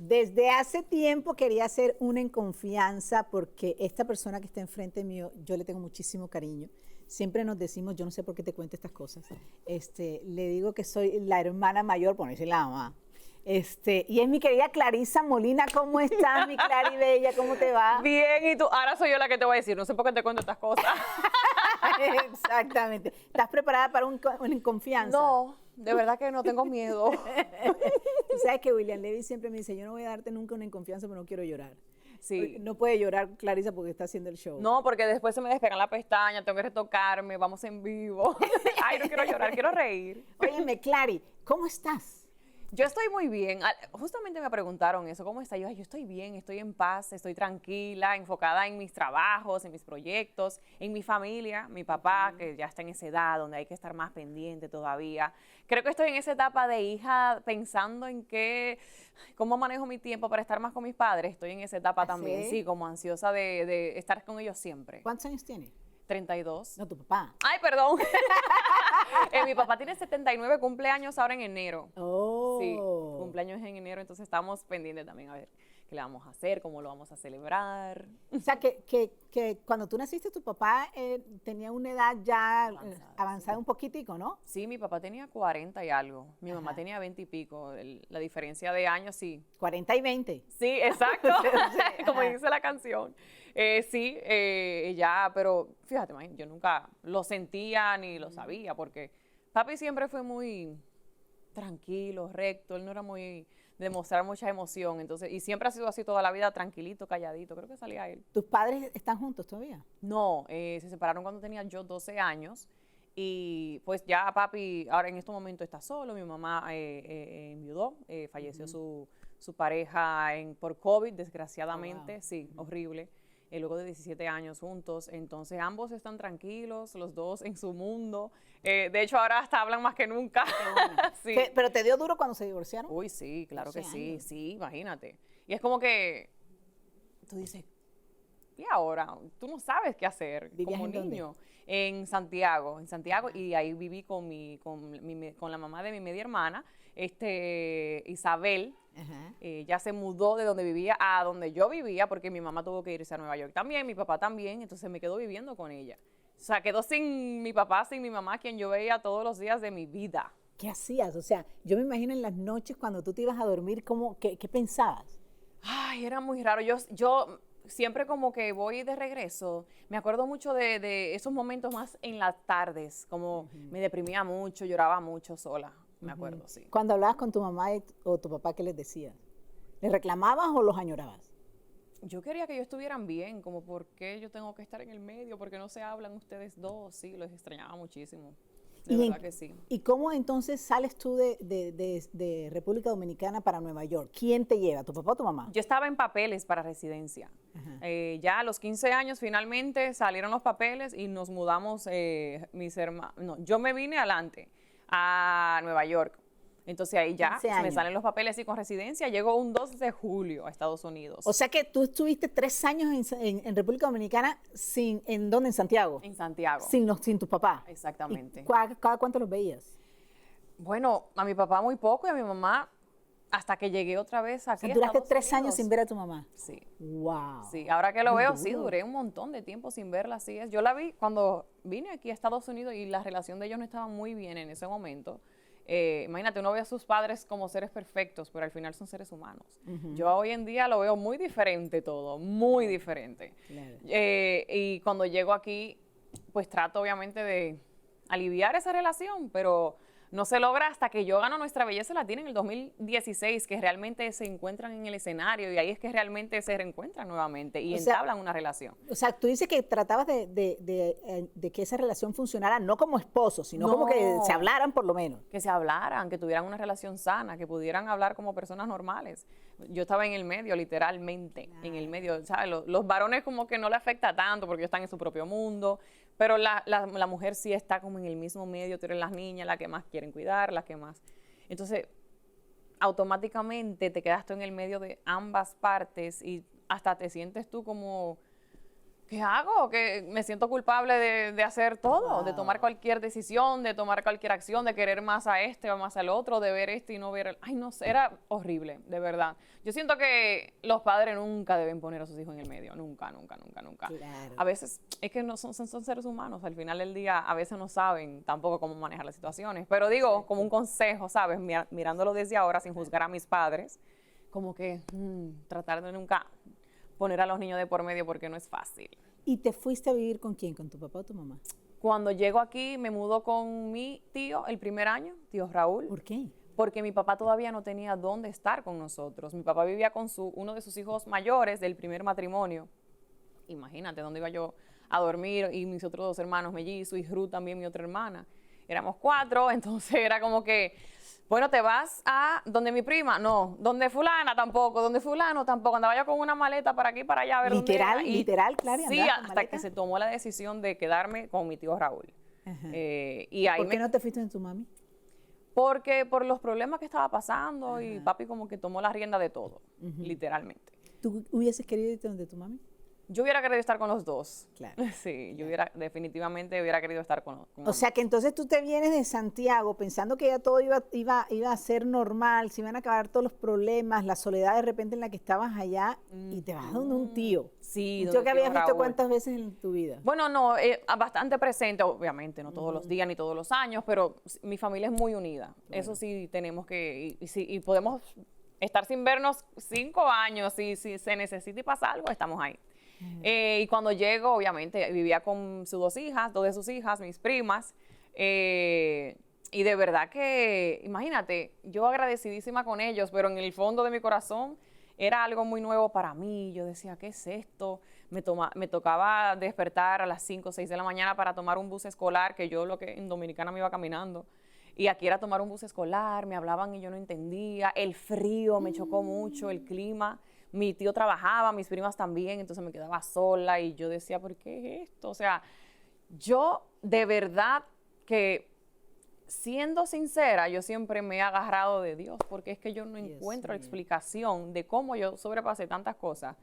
Desde hace tiempo quería hacer una en confianza porque esta persona que está enfrente mío, yo le tengo muchísimo cariño. Siempre nos decimos, yo no sé por qué te cuento estas cosas. Le digo que soy la hermana mayor, por no decir la mamá. Y es mi querida Clarisa Molina. ¿Cómo estás, mi Clari Bella? ¿Cómo te va? Bien, y tú, ahora soy yo la que te voy a decir, no sé por qué te cuento estas cosas. Exactamente. ¿Estás preparada para un en confianza? No, de verdad que no tengo miedo. Tú sabes que William Levy siempre me dice, yo no voy a darte nunca una en confianza, pero no quiero llorar. Sí. No puede llorar Clarisa porque está haciendo el show. No, porque después se me despegan la pestaña, tengo que retocarme, vamos en vivo. Ay, no quiero llorar, quiero reír. Óyeme, Clary, ¿cómo estás? Yo estoy muy bien. Justamente me preguntaron eso, ¿cómo está? Yo estoy bien, estoy en paz, estoy tranquila, enfocada en mis trabajos, en mis proyectos, en mi familia, mi papá, que ya está en esa edad donde hay que estar más pendiente todavía. Creo que estoy en esa etapa de hija pensando en cómo manejo mi tiempo para estar más con mis padres. Estoy en esa etapa también, ¿Sí? sí, como ansiosa de estar con ellos siempre. ¿Cuántos años tienes? 32. No, tu papá. Ay, perdón. Mi papá tiene 79 cumpleaños ahora en enero. Oh. Sí, cumpleaños en enero, entonces estamos pendientes también a ver qué le vamos a hacer, cómo lo vamos a celebrar. O sea, que cuando tú naciste, tu papá tenía una edad ya avanzada sí. un poquitico, ¿no? Sí, mi papá tenía 40 y algo, mi mamá tenía 20 y pico, la diferencia de años sí. 40 y 20. Sí, exacto, Sí, como dice la canción. Sí, ya, pero fíjate, yo nunca lo sentía ni lo sabía, porque papi siempre fue muy tranquilo, recto, él no era muy de mostrar mucha emoción, entonces, y siempre ha sido así toda la vida, tranquilito, calladito, creo que salía él. ¿Tus padres están juntos todavía? No, se separaron cuando tenía yo 12 años, y pues ya papi ahora en este momento está solo, mi mamá enviudó, falleció su pareja por COVID, desgraciadamente, Oh, wow. sí, horrible. Luego de 17 años juntos, entonces ambos están tranquilos, los dos en su mundo, de hecho ahora hasta hablan más que nunca. Bueno. Sí. ¿Pero te dio duro cuando se divorciaron? Uy, sí, claro que 12 sí, años. sí, imagínate. Y es como que tú dices, ¿y ahora? Tú no sabes qué hacer ¿Vivías como en dónde? niño. En Santiago, y ahí viví con la mamá de mi media hermana, Isabel. Ajá. Ya se mudó de donde vivía a donde yo vivía porque mi mamá tuvo que irse a Nueva York también, mi papá también, entonces me quedo viviendo con ella. O sea, quedó sin mi papá, sin mi mamá, quien yo veía todos los días de mi vida. ¿Qué hacías? O sea, yo me imagino en las noches cuando tú te ibas a dormir, ¿qué pensabas? Ay, era muy raro. Yo siempre como que voy de regreso, me acuerdo mucho de esos momentos más en las tardes, como me deprimía mucho, lloraba mucho sola, me acuerdo, sí. Cuando hablabas con tu mamá o tu papá, ¿qué les decías? ¿Les reclamabas o los añorabas? Yo quería que ellos estuvieran bien, como por qué yo tengo que estar en el medio, porque no se hablan ustedes dos, sí, los extrañaba muchísimo. De verdad que sí. ¿Y cómo entonces sales tú de República Dominicana para Nueva York? ¿Quién te lleva, tu papá o tu mamá? Yo estaba en papeles para residencia. Ya a los 15 años finalmente salieron los papeles y nos mudamos, mis hermanos, no, yo me vine adelante a Nueva York. Entonces ahí ya 15 me años. salen los papeles y con residencia llego un 2 de julio a Estados Unidos. O sea que tú estuviste 3 años en República Dominicana ¿en dónde? ¿En Santiago? En Santiago. Sin tu papá. Exactamente. ¿Y cada cuánto los veías? Bueno, a mi papá muy poco y a mi mamá hasta que llegué otra vez O aquí sea, a duraste Estados 3 años Unidos. sin ver a tu mamá. Sí. Wow. Sí, ahora que lo Muy veo, sí, duro. duré un montón de tiempo sin verla, así es. Yo la vi cuando vine aquí a Estados Unidos y la relación de ellos no estaba muy bien en ese momento. Imagínate, uno ve a sus padres como seres perfectos, pero al final son seres humanos. Yo hoy en día lo veo muy diferente todo, muy diferente. Claro. Y cuando llego aquí, pues trato obviamente de aliviar esa relación, pero no se logra hasta que Yo Gano Nuestra Belleza Latina en el 2016, que realmente se encuentran en el escenario y ahí es que realmente se reencuentran nuevamente y entablan una relación. O sea, tú dices que tratabas de que esa relación funcionara no como esposos, sino como que se hablaran por lo menos. Que se hablaran, que tuvieran una relación sana, que pudieran hablar como personas normales. Yo estaba en el medio, literalmente, en el medio, ¿sabes? Los varones como que no le afecta tanto porque ellos están en su propio mundo, pero la mujer sí está como en el mismo medio, tú eres las niñas, las que más quieren cuidar, las que más. Entonces, automáticamente te quedas tú en el medio de ambas partes y hasta te sientes tú como ¿qué hago? Que me siento culpable de hacer todo, de tomar cualquier decisión, de tomar cualquier acción, de querer más a este o más al otro, de ver este y no ver ay, no sé, era horrible, de verdad. Yo siento que los padres nunca deben poner a sus hijos en el medio, nunca, nunca, nunca, nunca. Claro. A veces, es que no son seres humanos, al final del día a veces no saben tampoco cómo manejar las situaciones, pero digo, como un consejo, ¿sabes? Mirándolo desde ahora, sin juzgar a mis padres, como que tratar de nunca poner a los niños de por medio porque no es fácil. ¿Y te fuiste a vivir con quién? ¿Con tu papá o tu mamá? Cuando llego aquí me mudo con mi tío el primer año, tío Raúl. ¿Por qué? Porque mi papá todavía no tenía dónde estar con nosotros. Mi papá vivía con uno de sus hijos mayores del primer matrimonio. Imagínate dónde iba yo a dormir y mis otros 2 hermanos mellizos y Ruth también mi otra hermana. Éramos 4, entonces era como que, bueno, te vas a donde mi prima, no, donde fulana tampoco, donde fulano tampoco. Andaba yo con una maleta para aquí y para allá a ver literal, dónde era. literal, claro. Sí, hasta que se tomó la decisión de quedarme con mi tío Raúl. Y ahí ¿Por qué no te fuiste con tu mami? Porque por los problemas que estaba pasando y papi como que tomó la rienda de todo, literalmente. ¿Tú hubieses querido irte donde tu mami? Yo hubiera querido estar con los dos. Claro. Sí, yo definitivamente hubiera querido estar con O sea que entonces tú te vienes de Santiago pensando que ya todo iba a ser normal, se iban a acabar todos los problemas, la soledad de repente en la que estabas allá y te vas donde un tío. Sí, ¿Un tío donde que habías tío visto Raúl. cuántas veces en tu vida? Bueno, no, bastante presente, obviamente, no todos los días ni todos los años, pero mi familia es muy unida. Eso sí tenemos que, y podemos estar sin vernos 5 años, si se necesita y pasa algo, estamos ahí. Y cuando llego, obviamente, vivía con sus 2 hijas, 2 de sus hijas, mis primas, y de verdad que, imagínate, yo agradecidísima con ellos, pero en el fondo de mi corazón era algo muy nuevo para mí. Yo decía, ¿qué es esto? Me tocaba despertar a las 5 o 6 de la mañana para tomar un bus escolar, que yo lo que en Dominicana me iba caminando. Y aquí era tomar un bus escolar, me hablaban y yo no entendía. El frío me chocó mucho, el clima. Mi tío trabajaba, mis primas también, entonces me quedaba sola y yo decía, ¿por qué es esto? O sea, yo de verdad que, siendo sincera, yo siempre me he agarrado de Dios, porque es que yo no encuentro explicación de cómo yo sobrepasé tantas cosas,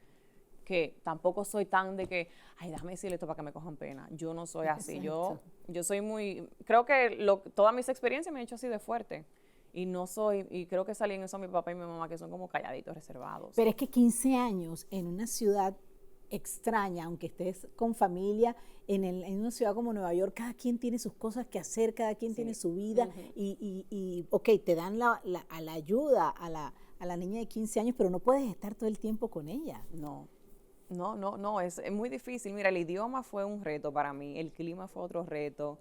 que tampoco soy tan de que, ay, déjame decirle esto para que me cojan pena. Yo no soy así, yo soy muy, creo que todas mis experiencias me han hecho así de fuerte. Y no soy, y creo que salí en eso mi papá y mi mamá, que son como calladitos, reservados. Pero es que 15 años en una ciudad extraña, aunque estés con familia, en una ciudad como Nueva York, cada quien tiene sus cosas que hacer, cada quien tiene su vida, ok, te dan la ayuda a la niña de 15 años, pero no puedes estar todo el tiempo con ella. No, es muy difícil. Mira, el idioma fue un reto para mí, el clima fue otro reto.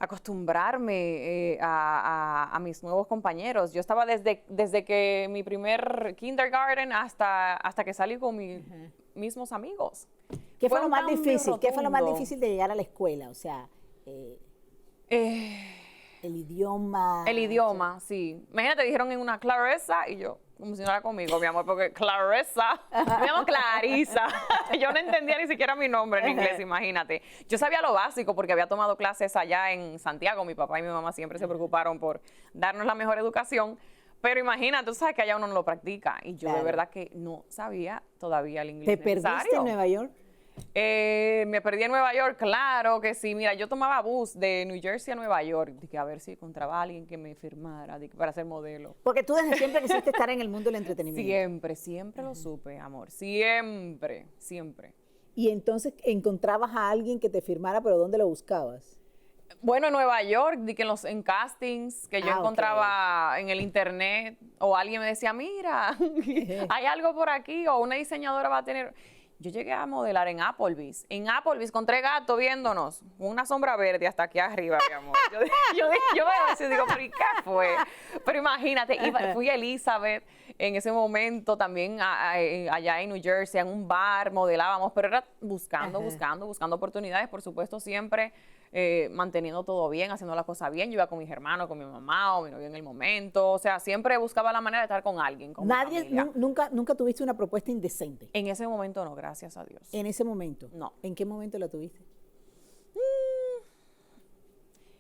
Acostumbrarme a mis nuevos compañeros. Yo estaba desde que mi primer kindergarten hasta que salí con mis mismos amigos. ¿Qué fue lo un más cambio difícil? ¿Qué fue lo más rotundo. difícil de llegar a la escuela? O sea, el idioma. El idioma, sí. Imagínate, dijeron en una Clarissa y yo, como si no era conmigo, mi amor, porque Clarissa, me llamo Clarissa. Yo no entendía ni siquiera mi nombre en inglés, imagínate. Yo sabía lo básico porque había tomado clases allá en Santiago. Mi papá y mi mamá siempre se preocuparon por darnos la mejor educación. Pero imagínate, tú sabes que allá uno no lo practica. Y yo de verdad que no sabía todavía el inglés ¿Te perdiste en Nueva York? Me perdí en Nueva York, claro que sí. Mira, yo tomaba bus de New Jersey a Nueva York, de que a ver si encontraba a alguien que me firmara, de que para ser modelo. Porque tú desde siempre quisiste estar en el mundo del entretenimiento. Siempre lo supe, amor. Siempre. Y entonces encontrabas a alguien que te firmara, pero ¿dónde lo buscabas? Bueno, en Nueva York, de que en castings que yo encontraba en el internet, o alguien me decía, mira, hay algo por aquí, o una diseñadora va a tener. Yo llegué a modelar en Applebee's. En Applebee's con 3 gatos viéndonos, una sombra verde hasta aquí arriba, mi amor. Yo veo eso y digo, ¿pero y qué fue? Pero imagínate, fui Elizabeth en ese momento también allá en New Jersey, en un bar, modelábamos, pero era buscando oportunidades, por supuesto, siempre manteniendo todo bien, haciendo las cosas bien. Yo iba con mis hermanos, con mi mamá o mi novio en el momento. O sea, siempre buscaba la manera de estar con alguien, con mi familia. Nunca tuviste una propuesta indecente. En ese momento no, gracias a Dios. En ese momento. No. ¿En qué momento la tuviste?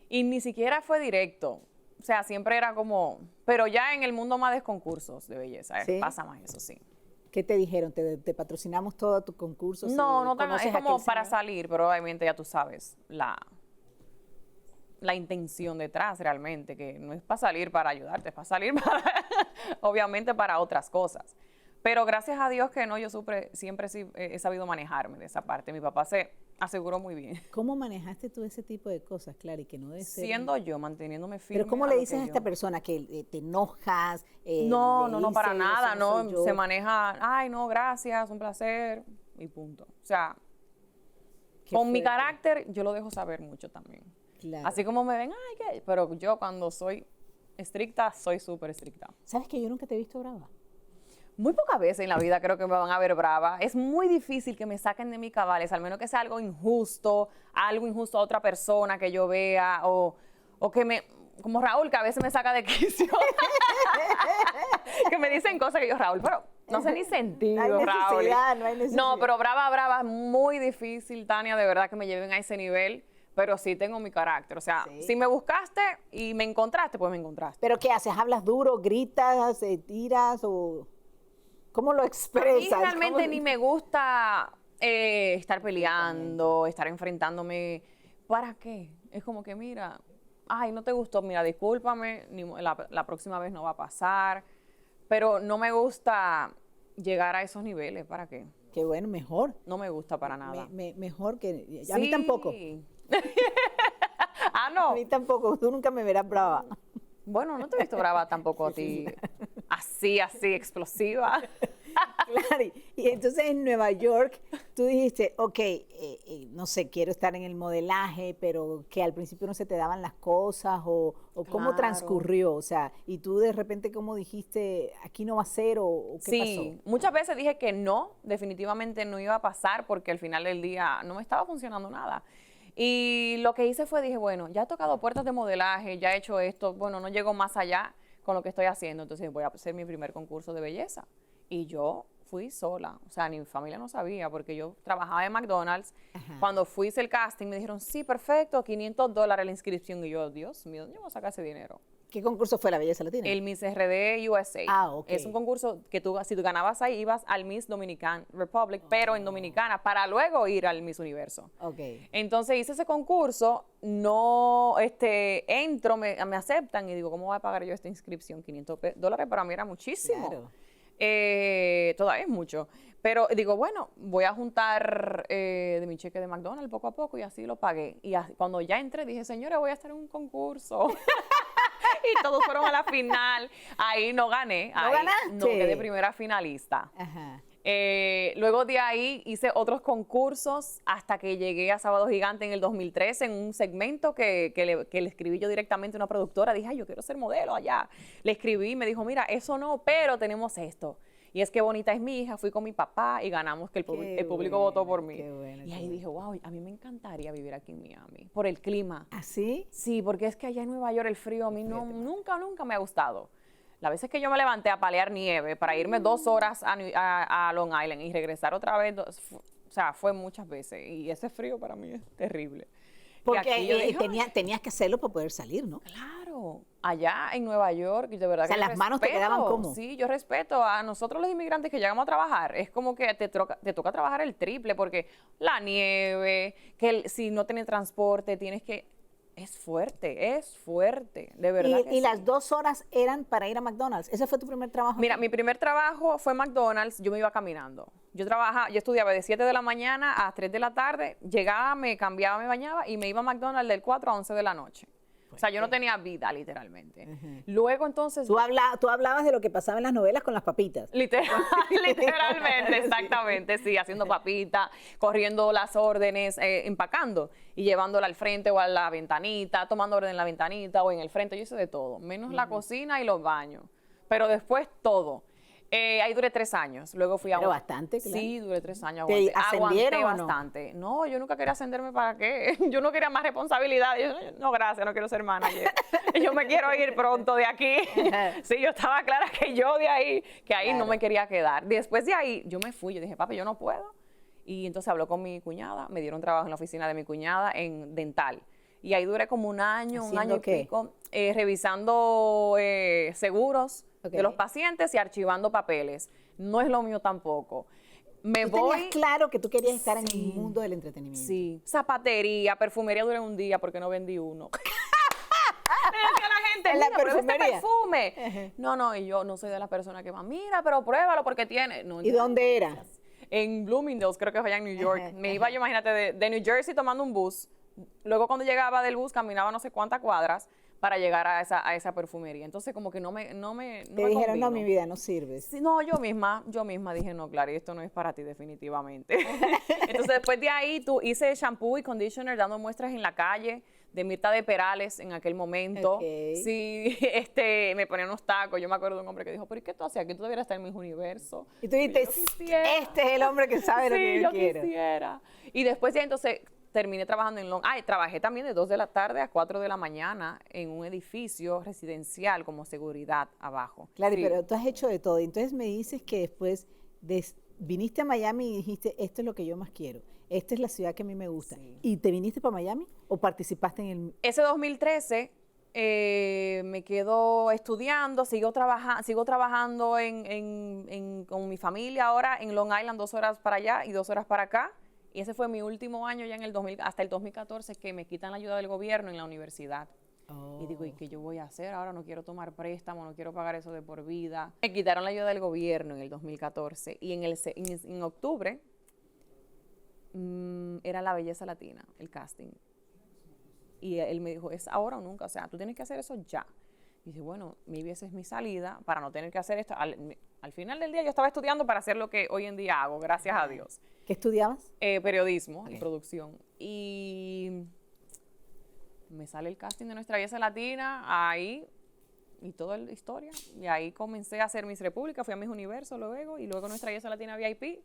Y ni siquiera fue directo. O sea, siempre era como, pero ya en el mundo más de concursos de belleza, ¿Sí? pasa más eso, sí. ¿Qué te dijeron? ¿Te patrocinamos todo tu concurso? No, no tan, conoces es a como aquel para señor? salir, pero obviamente ya tú sabes la intención detrás realmente, que no es para salir para ayudarte, es para salir para, obviamente para otras cosas. Pero gracias a Dios que no, yo siempre sí he sabido manejarme de esa parte. Mi papá se aseguró muy bien. ¿Cómo manejaste tú ese tipo de cosas, Clary? Que no debe ser... Siendo yo, manteniéndome firme Pero ¿cómo a le lo dices que a esta yo. persona que te enojas? No, le no, no, para dices, nada, "Eso no soy no, yo"? se maneja, ay, no, gracias, un placer, y punto. O sea, Qué con mi fuerte. carácter, yo lo dejo saber mucho también. Claro. Así como me ven, ay, ¿qué? Pero yo cuando soy estricta, soy súper estricta. ¿Sabes que yo nunca te he visto brava? Muy pocas veces en la vida creo que me van a ver brava. Es muy difícil que me saquen de mis cabales, al menos que sea algo injusto a otra persona que yo vea, o que me, como Raúl, que a veces me saca de quicio, que me dicen cosas que yo, Raúl, pero no sé ni sentido, No hay Raúl. necesidad, no hay necesidad. No, pero brava, muy difícil, Tania, de verdad que me lleven a ese nivel, pero sí tengo mi carácter. O sea, Sí. si me buscaste y me encontraste, pues me encontraste. ¿Pero qué haces? ¿Hablas duro, gritas, tiras o cómo lo A mí expresas? realmente ¿Cómo- ni me gusta estar peleando, estar enfrentándome. ¿Para qué? Es como que, mira, ay, no te gustó, mira, discúlpame, la próxima vez no va a pasar. Pero no me gusta llegar a esos niveles, ¿para qué? Qué bueno, mejor. No me gusta para nada. Mejor que... A mí tampoco. Sí. Ah, A no. mí tampoco. Tú nunca me verás brava. Bueno, no te he visto brava tampoco a ti. Así, explosiva. Claro, y entonces en Nueva York tú dijiste, ok, no sé, quiero estar en el modelaje, pero que al principio no se te daban las cosas o cómo Claro. transcurrió, o sea, y tú de repente cómo dijiste, aquí no va a ser o qué Sí, pasó. muchas veces dije que no, definitivamente no iba a pasar porque al final del día no me estaba funcionando nada. Y lo que hice fue, dije, bueno, ya he tocado puertas de modelaje, ya he hecho esto, bueno, no llego más allá con lo que estoy haciendo, entonces voy a hacer mi primer concurso de belleza. Y yo fui sola, o sea, ni mi familia no sabía porque yo trabajaba en McDonald's. Ajá. Cuando fui a hacer el casting me dijeron, sí, perfecto, $500 la inscripción. Y yo, Dios mío, ¿dónde voy a sacar ese dinero? ¿Qué concurso fue la belleza latina? El Miss RD USA. Ah, ok. Es un concurso que tú, si tú ganabas ahí, ibas al Miss Dominican Republic, pero en Dominicana, para luego ir al Miss Universo. Ok. Entonces hice ese concurso, no, entro, me aceptan y digo, ¿cómo voy a pagar yo esta inscripción? $500 para mí era muchísimo. Claro. Todavía es mucho. Pero digo, bueno, voy a juntar de mi cheque de McDonald's poco a poco y así lo pagué. Y cuando ya entré dije, señora, voy a estar en un concurso. Y todos fueron a la final. Ahí no gané. ¿No ahí ganaste? No quedé primera finalista. Ajá. Luego de ahí hice otros concursos hasta que llegué a Sábado Gigante en el 2013 en un segmento que le escribí yo directamente a una productora. Dije, ay, yo quiero ser modelo allá. Le escribí y me dijo, mira, eso no, pero tenemos esto. Y es que bonita es mi hija, fui con mi papá y ganamos que el público votó por mí. Qué bueno, Y qué ahí bueno. dije, wow, a mí me encantaría vivir aquí en Miami, por el clima. ¿Así? Sí, porque es que allá en Nueva York el frío a mí nunca me ha gustado. Las veces que yo me levanté a palear nieve para irme 2 horas a Long Island y regresar otra vez, o sea, fue muchas veces. Y ese frío para mí es terrible. Y Porque aquí yo dije, tenías que hacerlo para poder salir, ¿no? claro, allá en Nueva York, y de verdad O sea, que las manos te quedaban ¿cómo? Sí, yo respeto a nosotros los inmigrantes que llegamos a trabajar. Es como que te toca trabajar el triple porque la nieve, si no tienes transporte, tienes que... Es fuerte, de verdad que Y sí. las 2 horas eran para ir a McDonald's. ¿Ese fue tu primer trabajo? Mira, mi primer trabajo fue en McDonald's, yo me iba caminando. Yo estudiaba de 7 de la mañana a 3 de la tarde, llegaba, me cambiaba, me bañaba y me iba a McDonald's del 4 a 11 de la noche. O sea, yo no tenía vida, literalmente. Luego, entonces... Tú hablabas de lo que pasaba en las novelas con las papitas. Literalmente, exactamente, sí, haciendo papita, corriendo las órdenes, empacando y llevándola al frente o a la ventanita, tomando orden en la ventanita o en el frente, yo hice de todo, menos la cocina y los baños, pero después todo. Ahí duré 3 años, luego fui a... Pero bastante, claro. Sí, duré 3 años, ¿Te aguanté ascendieron o no? bastante. No, yo nunca quería ascenderme, ¿para qué? Yo no quería más responsabilidad. Yo, no, gracias, no quiero ser manager. Yo me quiero ir pronto de aquí. Sí, yo estaba clara que yo de ahí, que ahí no me quería quedar. Después de ahí, yo me fui, yo dije, papi, yo no puedo. Y entonces habló con mi cuñada, me dieron trabajo en la oficina de mi cuñada en dental. Y ahí duré como un año y qué? pico, revisando seguros Ok. de los pacientes y archivando papeles. no es lo mío tampoco. Me Tú voy... tenías claro que tú querías estar en Sí. el mundo del entretenimiento. Sí, zapatería, perfumería duré un día porque no vendí uno. Le decía a la gente, En la mira, prueba este perfumería. perfume. No, y yo no soy de las personas que van, mira, pero pruébalo porque tiene. No, ¿Y yo- dónde era? En Bloomingdale's, creo que fue allá en New York. Ajá, Me iba yo, imagínate, de New Jersey tomando un bus. Luego cuando llegaba del bus caminaba no sé cuántas cuadras para llegar a esa perfumería. Entonces como que no me Te dijeron, no, convino. mi vida, no sirves. Sí, no, yo misma dije, no, Clary, esto no es para ti definitivamente. Entonces, después de ahí, hice shampoo y conditioner dando muestras en la calle de Mirta de Perales en aquel momento. Ok. Sí, me ponía unos tacos. Yo me acuerdo de un hombre que dijo, ¿pero y qué tú hacías? Que tú debieras estar en Miss Universo. Y tú dijiste, yo quisiera. este es el hombre que sabe lo que Sí, yo quiero. quisiera. Y después ya entonces terminé trabajando en trabajé también de 2 de la tarde a 4 de la mañana en un edificio residencial como seguridad abajo. Claro, Sí. pero tú has hecho de todo. Entonces me dices que después viniste a Miami y dijiste, esto es lo que yo más quiero. Esta es la ciudad que a mí me gusta. Sí. ¿Y te viniste para Miami o participaste en el... Ese 2013 me quedo estudiando, sigo trabajando con mi familia ahora en Long Island, 2 horas para allá y 2 horas para acá. Y ese fue mi último año ya hasta el 2014 que me quitan la ayuda del gobierno en la universidad. Y digo, ¿y qué yo voy a hacer? Ahora no quiero tomar préstamo, no quiero pagar eso de por vida. Me quitaron la ayuda del gobierno en el 2014 y en octubre era La Belleza Latina, el casting. Y él me dijo, es ahora o nunca, o sea, tú tienes que hacer eso ya. Y dije, bueno, esa es mi salida para no tener que hacer esto. Al final del día yo estaba estudiando para hacer lo que hoy en día hago, gracias a Dios. ¿Qué estudiabas? Periodismo y Ok. producción. Y me sale el casting de Nuestra Belleza Latina, ahí, y toda la historia. Y ahí comencé a hacer Miss República, fui a Miss Universo luego, y luego Nuestra Belleza Latina VIP.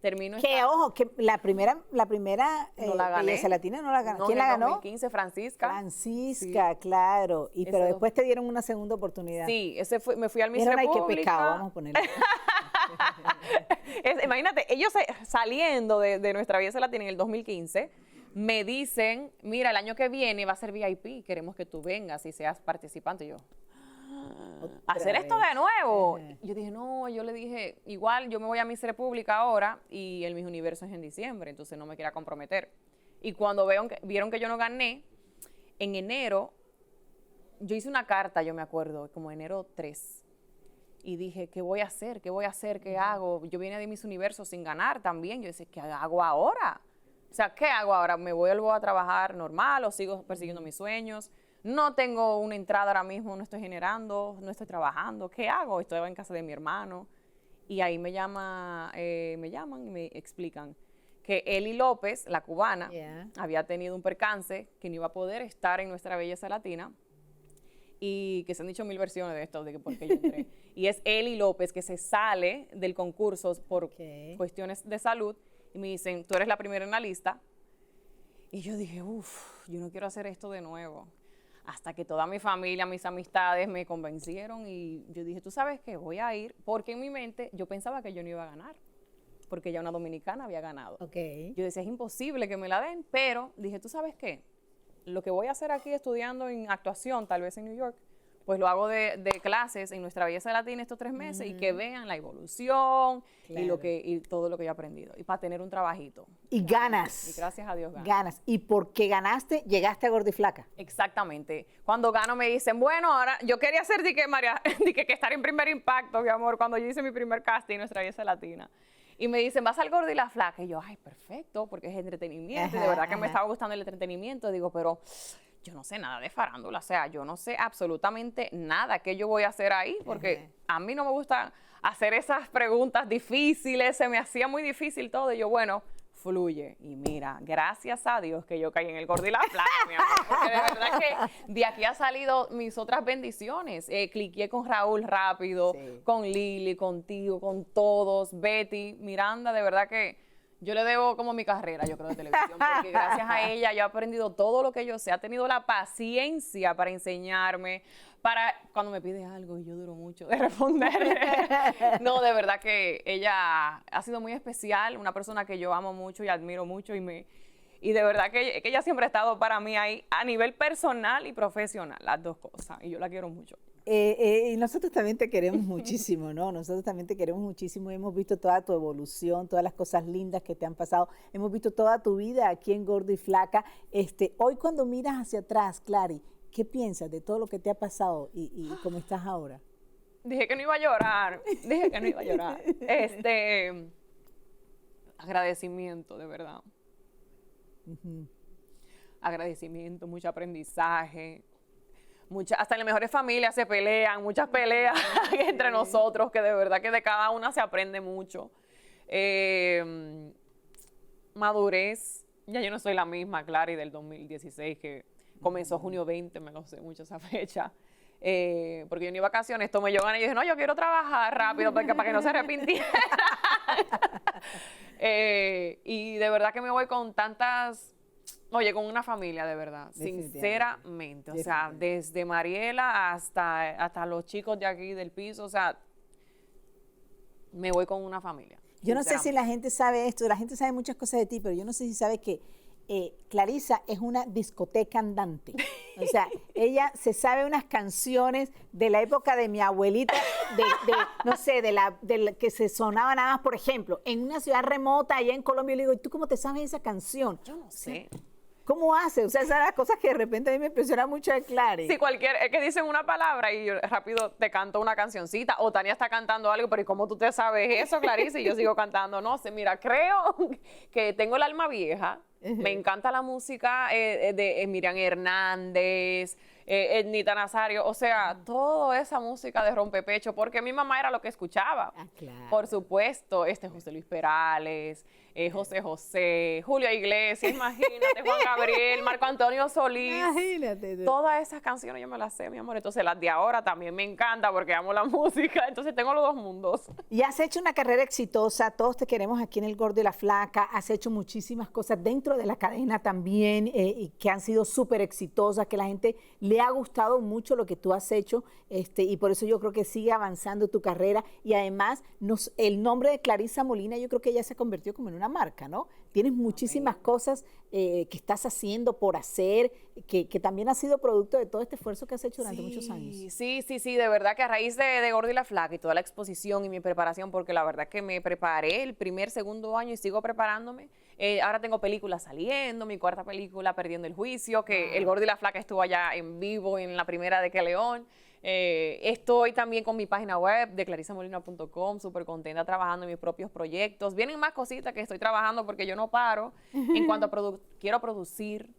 Termino Que, ojo, que la primera no la gané. Belleza Latina no la ganó. No, ¿Quién en la el ganó? 2015, Francisca. Francisca, claro. Ese Pero dos- después te dieron una segunda oportunidad. Sí, me fui al Miss Dijeron, ay, qué República. pecado, vamos a ponerle. Imagínate, ellos saliendo de Nuestra Belleza Latina en el 2015, me dicen, mira, el año que viene va a ser VIP, queremos que tú vengas y seas participante. Y yo, ¿hacer esto de nuevo? Ajá. Yo dije, no, yo le dije, igual yo me voy a Miss República ahora y el Miss Universo es en diciembre, entonces no me quería comprometer. Y cuando vieron que yo no gané, en enero, yo hice una carta, yo me acuerdo, como enero 3. Y dije, ¿qué voy a hacer? ¿Qué voy a hacer? ¿Qué hago? Yo vine de Miss Universo sin ganar también. Yo decía, ¿qué hago ahora? O sea, ¿qué hago ahora? ¿Me vuelvo a trabajar normal o sigo persiguiendo mis sueños? No tengo una entrada ahora mismo, no estoy generando, no estoy trabajando. ¿Qué hago? Estoy en casa de mi hermano. Y ahí me llaman y me explican que Eli López, la cubana, Yeah. había tenido un percance, que no iba a poder estar en Nuestra Belleza Latina. Y que se han dicho 1000 versiones de esto, de que por qué yo entré. Y es Eli López que se sale del concurso por Ok. cuestiones de salud y me dicen, tú eres la primera en la lista. Y yo dije, yo no quiero hacer esto de nuevo. Hasta que toda mi familia, mis amistades me convencieron y yo dije, ¿tú sabes qué? Voy a ir, porque en mi mente yo pensaba que yo no iba a ganar, porque ya una dominicana había ganado. Ok. Yo decía, es imposible que me la den, pero dije, ¿tú sabes qué? Lo que voy a hacer aquí estudiando en actuación, tal vez en New York, pues lo hago de clases en Nuestra Belleza Latina estos 3 meses y que vean la evolución Claro. y todo lo que yo he aprendido. Y para tener un trabajito. Y ganas. Y gracias a Dios gano. Ganas. Y porque ganaste, llegaste a Gorda y Flaca. Exactamente. Cuando gano me dicen, bueno, ahora yo quería hacer María, que estar en Primer Impacto, mi amor, cuando yo hice mi primer casting en Nuestra Belleza Latina. Y me dicen, vas al Gorda y la Flaca. Y yo, ay, perfecto, porque es entretenimiento. Y de Ajá, verdad que me ajá. estaba gustando el entretenimiento. Digo, pero yo no sé nada de farándula. O sea, yo no sé absolutamente nada que yo voy a hacer ahí, porque a mí no me gusta hacer esas preguntas difíciles. Se me hacía muy difícil todo. Y yo, bueno, fluye. Y mira, gracias a Dios que yo caí en el Gorda y la Flaca, mi amor. Porque de verdad que de aquí ha salido mis otras bendiciones. Cliqué con Raúl rápido, Sí. con Lili, contigo, con todos, Betty, Miranda, de verdad que yo le debo como mi carrera, yo creo, de televisión, porque gracias a ella yo he aprendido todo lo que yo sé, ha tenido la paciencia para enseñarme, para cuando me pide algo y yo duro mucho de responder. No, de verdad que ella ha sido muy especial, una persona que yo amo mucho y admiro mucho y de verdad que ella siempre ha estado para mí ahí a nivel personal y profesional, las dos cosas, y yo la quiero mucho. y nosotros también te queremos muchísimo, ¿no? Nosotros también te queremos muchísimo. Hemos visto toda tu evolución, todas las cosas lindas que te han pasado. Hemos visto toda tu vida aquí en Gordo y Flaca. Hoy cuando miras hacia atrás, Clary, ¿qué piensas de todo lo que te ha pasado y cómo estás ahora? Dije que no iba a llorar. Dije que no iba a llorar. Agradecimiento, de verdad. Agradecimiento, mucho aprendizaje. Hasta en las mejores familias se pelean, muchas peleas entre nosotros, que de verdad que de cada una se aprende mucho. Madurez, ya yo no soy la misma Clary del 2016, que comenzó junio 20, me lo sé mucho esa fecha. Porque yo ni vacaciones tomé, yo gané y dije, no, yo quiero trabajar rápido para que no se arrepintiera. Y de verdad que me voy con tantas... Oye, con una familia, de verdad, sinceramente. O sea, desde Mariela hasta los chicos de aquí del piso, o sea, me voy con una familia. Yo no sé si la gente sabe esto, la gente sabe muchas cosas de ti, pero yo no sé si sabe que Clarissa es una discoteca andante. O sea, ella se sabe unas canciones de la época de mi abuelita, no sé, de la que se sonaba nada más, por ejemplo, en una ciudad remota allá en Colombia. Yo le digo, ¿y tú cómo te sabes esa canción? Yo no sé. ¿Cómo hace? O sea, esas son las cosas que de repente a mí me impresiona mucho de Clary. Sí, es que dicen una palabra y yo rápido te canto una cancioncita, o Tania está cantando algo, pero ¿y cómo tú te sabes eso, Clarissa? Y yo sigo cantando. No sé, mira, creo que tengo el alma vieja. Me encanta la música de Miriam Hernández, Ednita Nazario, o sea, toda esa música de rompepecho, porque mi mamá era lo que escuchaba. Ah, claro. Por supuesto, José Luis Perales, José José, Julio Iglesias, imagínate, Juan Gabriel, Marco Antonio Solís. Imagínate tú. Todas esas canciones yo me las sé, mi amor. Entonces las de ahora también me encanta porque amo la música. Entonces tengo los dos mundos. Y has hecho una carrera exitosa, todos te queremos aquí en El Gordo y la Flaca, has hecho muchísimas cosas dentro de la cadena también, y que han sido súper exitosas, que la gente le ha gustado mucho lo que tú has hecho, y por eso yo creo que sigue avanzando tu carrera, y además el nombre de Clarissa Molina yo creo que ya se convirtió como en una marca, ¿no? Tienes muchísimas cosas que estás haciendo por hacer, que también ha sido producto de todo este esfuerzo que has hecho durante muchos años. Sí, de verdad que a raíz de Gordo y la Flaca y toda la exposición y mi preparación, porque la verdad que me preparé el segundo año y sigo preparándome. Ahora tengo películas saliendo, mi cuarta película, Perdiendo el Juicio, que El Gordo y la Flaca estuvo allá en vivo en la primera de Que León. Estoy también con mi página web de clarissamolina.com, súper contenta trabajando en mis propios proyectos. Vienen más cositas que estoy trabajando porque yo no paro. En cuanto a quiero producir,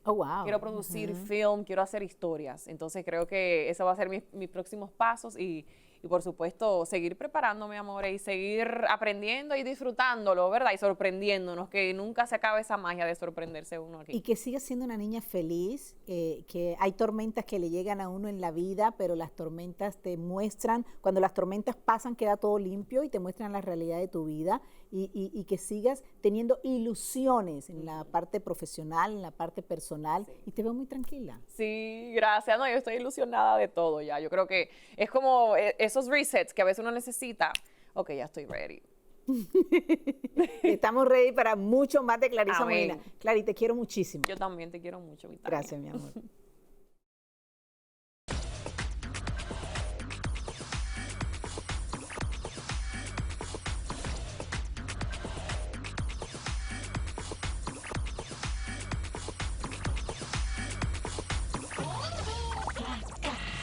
quiero producir film, quiero hacer historias. Entonces creo que eso va a ser mis próximos pasos y por supuesto seguir preparándome, amor, y seguir aprendiendo y disfrutándolo, ¿verdad? Y sorprendiéndonos, que nunca se acabe esa magia de sorprenderse uno aquí. Y que siga siendo una niña feliz, que hay tormentas que le llegan a uno en la vida, pero las tormentas te muestran, cuando las tormentas pasan queda todo limpio y te muestran la realidad de tu vida, y que sigas teniendo ilusiones en la parte profesional, en la parte personal, y te veo muy tranquila. Sí, gracias. No, yo estoy ilusionada de todo ya. Yo creo que es como esos resets que a veces uno necesita. Ok, ya estoy ready. Estamos ready para mucho más de Clarissa Molina. Clary, te quiero muchísimo. Yo también te quiero mucho, mi Tania. Gracias, mi amor.